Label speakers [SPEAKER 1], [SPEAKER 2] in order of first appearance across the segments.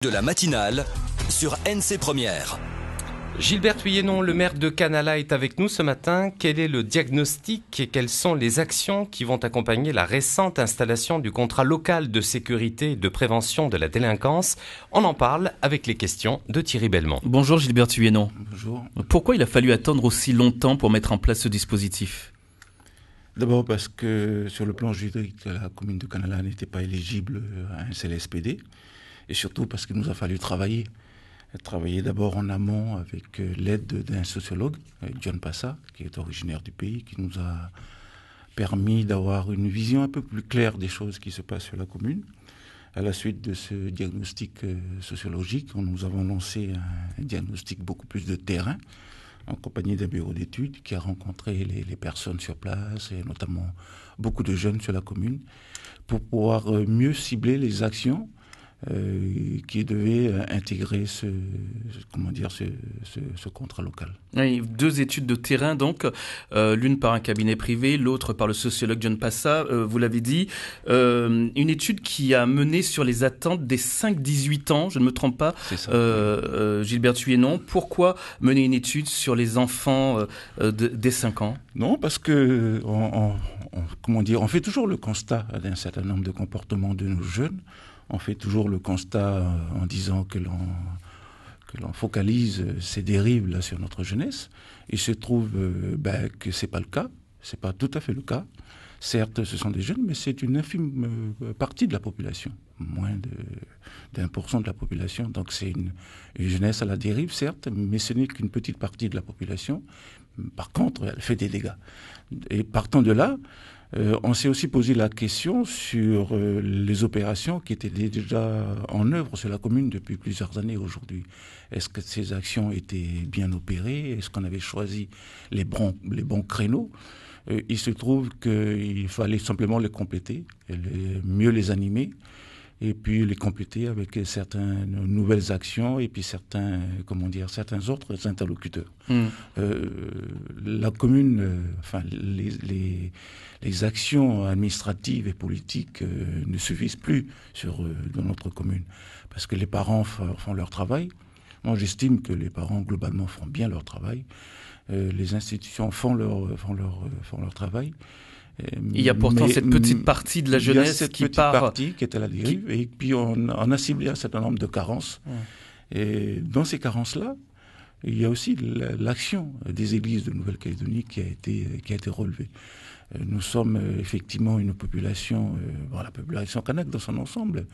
[SPEAKER 1] De la matinale sur NC Première.
[SPEAKER 2] Gilbert Huyennon, le maire de Canala, est avec nous ce matin. Quel est le diagnostic et quelles sont les actions qui vont accompagner la récente installation du contrat local de sécurité et de prévention de la délinquance? On en parle avec les questions de Thierry Belmont.
[SPEAKER 3] Bonjour Gilbert Huyennon.
[SPEAKER 4] Bonjour.
[SPEAKER 3] Pourquoi il a fallu attendre aussi longtemps pour mettre en place ce dispositif?
[SPEAKER 4] D'abord parce que sur le plan juridique, la commune de Canala n'était pas éligible à un CLSPD. Et surtout parce qu'il nous a fallu travailler. Travailler d'abord en amont avec l'aide d'un sociologue, John Passa, qui est originaire du pays, qui nous a permis d'avoir une vision un peu plus claire des choses qui se passent sur la commune. À la suite de ce diagnostic sociologique, nous avons lancé un diagnostic beaucoup plus de terrain, en compagnie d'un bureau d'études qui a rencontré les personnes sur place, et notamment beaucoup de jeunes sur la commune, pour pouvoir mieux cibler les actions qui devait intégrer ce contrat local.
[SPEAKER 3] Oui, 2 études de terrain, donc, l'une par un cabinet privé, l'autre par le sociologue John Passa, vous l'avez dit. Une étude qui a mené sur les attentes des 5-18 ans, je ne me trompe pas, Gilbert Huyennon. Pourquoi mener une étude sur les enfants des 5 ans?
[SPEAKER 4] Non, parce que on fait toujours le constat d'un certain nombre de comportements de nos jeunes. On fait toujours le constat en disant que l'on focalise ces dérives là sur notre jeunesse. Il se trouve que c'est pas le cas, c'est pas tout à fait le cas. Certes, ce sont des jeunes, mais c'est une infime partie de la population, moins d'1% de la population. Donc c'est une jeunesse à la dérive, certes, mais ce n'est qu'une petite partie de la population. Par contre, elle fait des dégâts. Et partant de là, on s'est aussi posé la question sur les opérations qui étaient déjà en œuvre sur la commune depuis plusieurs années aujourd'hui. Est-ce que ces actions étaient bien opérées? Est-ce qu'on avait choisi les bons créneaux? Il se trouve qu'il fallait simplement les compléter, mieux les animer, et puis les compléter avec certaines nouvelles actions et puis certains autres interlocuteurs. La commune, les actions administratives et politiques ne suffisent plus dans notre commune, parce que les parents font leur travail. Moi, j'estime que les parents, globalement, font bien leur travail. Les institutions font leur travail.
[SPEAKER 3] Il y a pourtant cette petite partie de la jeunesse qui part...
[SPEAKER 4] partie qui est à la dérive, et puis on a ciblé un certain nombre de carences. Et dans ces carences-là, il y a aussi l'action des églises de Nouvelle-Calédonie qui a été relevée. Nous sommes effectivement une population, la population kanak dans son ensemble,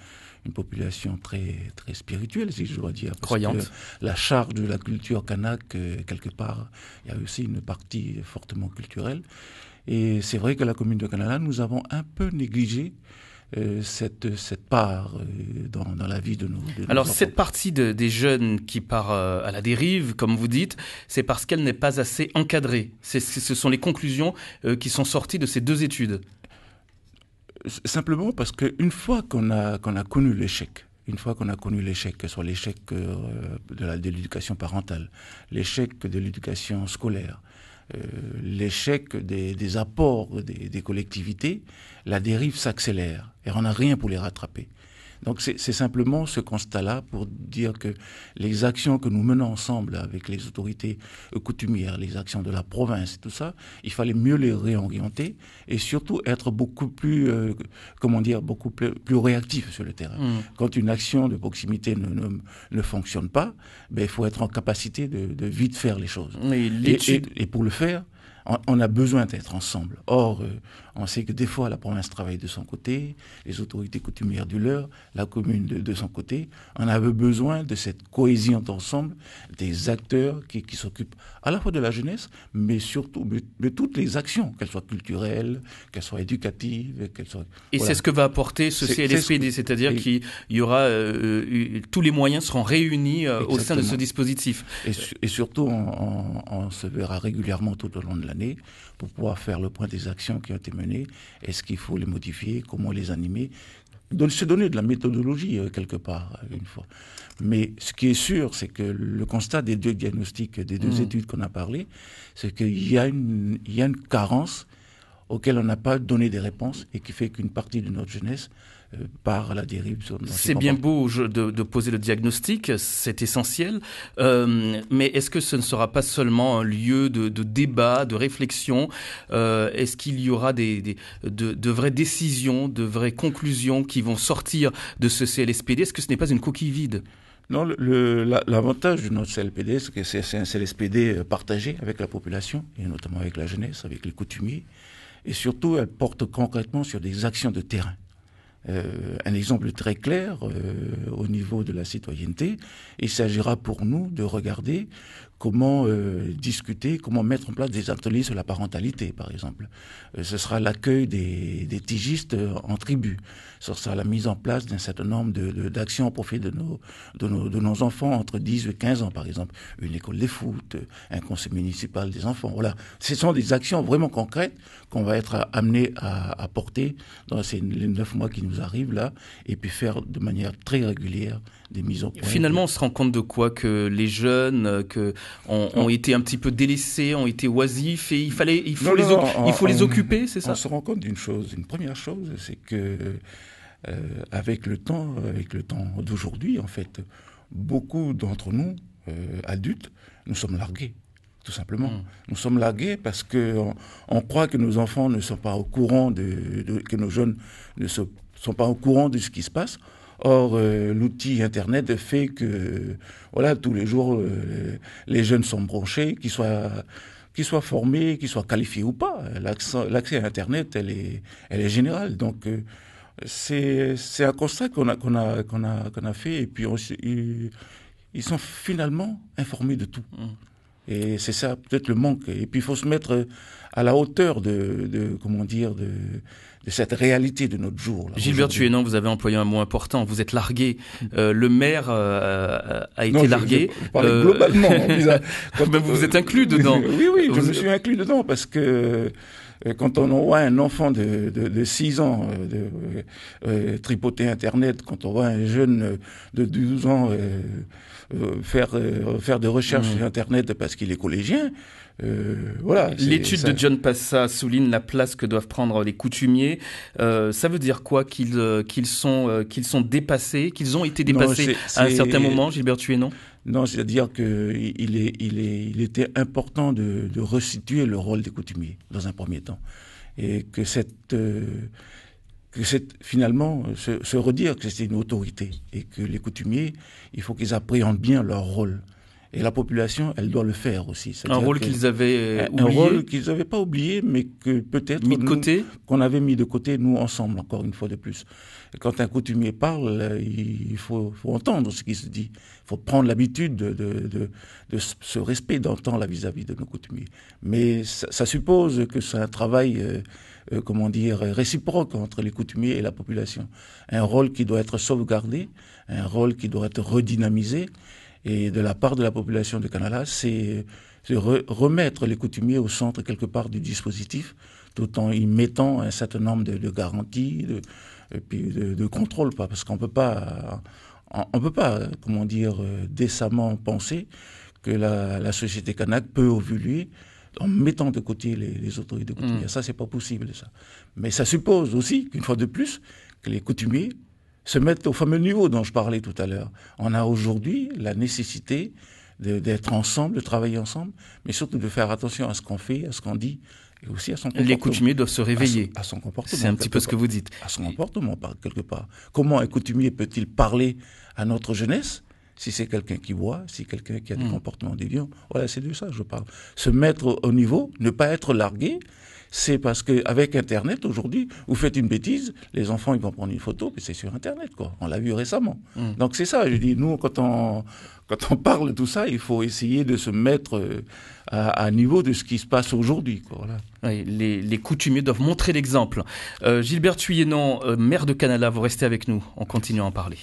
[SPEAKER 4] une population très, très spirituelle, si je dois dire.
[SPEAKER 3] Croyante.
[SPEAKER 4] La charge de la culture kanak, quelque part, il y a aussi une partie fortement culturelle. Et c'est vrai que la commune de Canala, nous avons un peu négligé cette part dans la vie de nos
[SPEAKER 3] Alors,
[SPEAKER 4] enfants.
[SPEAKER 3] cette partie des jeunes qui part à la dérive, comme vous dites, c'est parce qu'elle n'est pas assez encadrée. Ce sont les conclusions qui sont sorties de ces 2 études.
[SPEAKER 4] Simplement parce qu'une fois qu'on a connu l'échec, que ce soit l'échec de l'éducation parentale, l'échec de l'éducation scolaire, l'échec des apports des collectivités, la dérive s'accélère et on n'a rien pour les rattraper. Donc c'est simplement ce constat-là pour dire que les actions que nous menons ensemble avec les autorités coutumières, les actions de la province et tout ça, il fallait mieux les réorienter et surtout être beaucoup plus, beaucoup plus réactif sur le terrain. Quand une action de proximité ne fonctionne pas, il faut être en capacité de vite faire les choses. Et pour le faire, on a besoin d'être ensemble. Or, on sait que des fois, la province travaille de son côté, les autorités coutumières du leur, la commune de son côté. On avait besoin de cette cohésion d'ensemble, des acteurs qui s'occupent à la fois de la jeunesse, mais surtout de toutes les actions, qu'elles soient culturelles, qu'elles soient éducatives, qu'elles soient...
[SPEAKER 3] Et voilà. C'est ce que va apporter ce CLSPD, c'est-à-dire qu'il y aura... tous les moyens seront réunis au sein de ce dispositif.
[SPEAKER 4] Et surtout, on se verra régulièrement tout au long de l'année pour pouvoir faire le point des actions qui ont été menées. Est-ce qu'il faut les modifier? Comment les animer? Se donner de la méthodologie quelque part, une fois. Mais ce qui est sûr, c'est que le constat des 2 diagnostics, des 2 études qu'on a parlé, c'est qu'il y a une carence auquel on n'a pas donné des réponses et qui fait qu'une partie de notre jeunesse par la dérive.
[SPEAKER 3] C'est bien beau de poser le diagnostic, c'est essentiel, mais est-ce que ce ne sera pas seulement un lieu de débat, de réflexion? Est-ce qu'il y aura de vraies décisions, de vraies conclusions qui vont sortir de ce CLSPD? Est-ce que ce n'est pas une coquille vide?
[SPEAKER 4] Non, l'avantage de notre CLPD, c'est que c'est un CLSPD partagé avec la population, et notamment avec la jeunesse, avec les coutumiers, et surtout, elle porte concrètement sur des actions de terrain. Un exemple très clair au niveau de la citoyenneté, il s'agira pour nous de regarder comment discuter, comment mettre en place des ateliers sur la parentalité, par exemple. Ce sera l'accueil des tigistes en tribu. Ce sera la mise en place d'un certain nombre d'actions au profit de nos enfants entre 10 et 15 ans, par exemple. Une école de foot, un conseil municipal des enfants. Voilà. Ce sont des actions vraiment concrètes qu'on va être amené à porter dans les 9 mois qui nous arrivent là, et puis faire de manière très régulière des mises au point.
[SPEAKER 3] Finalement, on se rend compte de quoi? Que les jeunes ont été un petit peu délaissés, ont été oisifs, et il faut les occuper, c'est ça?
[SPEAKER 4] On se rend compte d'une chose. Une première chose, c'est que avec le temps d'aujourd'hui, en fait, beaucoup d'entre nous, adultes, nous sommes largués. Tout simplement. Nous sommes largués parce qu'on croit que nos enfants ne sont pas au courant que nos jeunes ne sont pas au courant de ce qui se passe. Or, l'outil Internet fait que, voilà, tous les jours, les jeunes sont branchés, qu'ils soient formés, qu'ils soient qualifiés ou pas. L'accès à Internet, elle est générale. Donc, c'est un constat qu'on a fait, et puis ils sont finalement informés de tout. Et c'est ça, peut-être le manque. Et puis, il faut se mettre à la hauteur de cette réalité de notre jour. Là,
[SPEAKER 3] Gilbert Thuénan, vous avez employé un mot important. Vous êtes largué. Le maire a été largué.
[SPEAKER 4] Je parlais globalement.
[SPEAKER 3] Vous êtes inclus dedans.
[SPEAKER 4] Oui, je me suis inclus dedans parce que quand on voit un enfant de 6 ans tripoter Internet, quand on voit un jeune de 12 ans faire des recherches sur Internet parce qu'il est collégien, voilà.
[SPEAKER 3] L'étude de John Passa souligne la place que doivent prendre les coutumiers. Ça veut dire quoi? Qu'ils sont dépassés, qu'ils ont été dépassés à un certain moment, Gilbert Thuénan?
[SPEAKER 4] Non, c'est-à-dire qu'il était important de resituer le rôle des coutumiers dans un premier temps, et que finalement se redire que c'est une autorité, et que les coutumiers, il faut qu'ils appréhendent bien leur rôle. Et la population, elle doit le faire aussi.
[SPEAKER 3] Un rôle qu'ils avaient oublié.
[SPEAKER 4] Un rôle qu'ils n'avaient pas oublié, mais que peut-être
[SPEAKER 3] mis de côté,
[SPEAKER 4] qu'on avait mis de côté, nous ensemble, encore une fois de plus. Et quand un coutumier parle, il faut entendre ce qui se dit. Il faut prendre l'habitude de ce respect d'entendre vis-à-vis de nos coutumiers. Mais ça suppose que c'est un travail, réciproque entre les coutumiers et la population. Un rôle qui doit être sauvegardé, un rôle qui doit être redynamisé. Et de la part de la population de Canala, c'est remettre les coutumiers au centre quelque part du dispositif, tout en y mettant un certain nombre de garanties, de contrôle, parce qu'on peut pas, décemment penser que la société kanak peut évoluer en mettant de côté les autorités coutumières. Ça, c'est pas possible, ça. Mais ça suppose aussi, qu'une fois de plus, que les coutumiers se mettent au fameux niveau dont je parlais tout à l'heure. On a aujourd'hui la nécessité d'être ensemble, de travailler ensemble, mais surtout de faire attention à ce qu'on fait, à ce qu'on dit, et aussi à son comportement.
[SPEAKER 3] Les coutumiers doivent se réveiller.
[SPEAKER 4] À son comportement.
[SPEAKER 3] C'est un petit peu ce que vous dites.
[SPEAKER 4] À son comportement, quelque part. Comment un coutumier peut-il parler à notre jeunesse si c'est quelqu'un qui boit, si quelqu'un qui a des comportements déviants? Voilà, c'est de ça que je parle. Se mettre au niveau, ne pas être largué. C'est parce qu'avec Internet, aujourd'hui, vous faites une bêtise, les enfants, ils vont prendre une photo, puis c'est sur Internet, quoi. On l'a vu récemment. Donc c'est ça, je dis, nous, quand on parle de tout ça, il faut essayer de se mettre à niveau de ce qui se passe aujourd'hui, quoi. Voilà.
[SPEAKER 3] Oui, les coutumiers doivent montrer l'exemple. Gilbert Thuénan, maire de Canala, vous restez avec nous, on continue à en parler.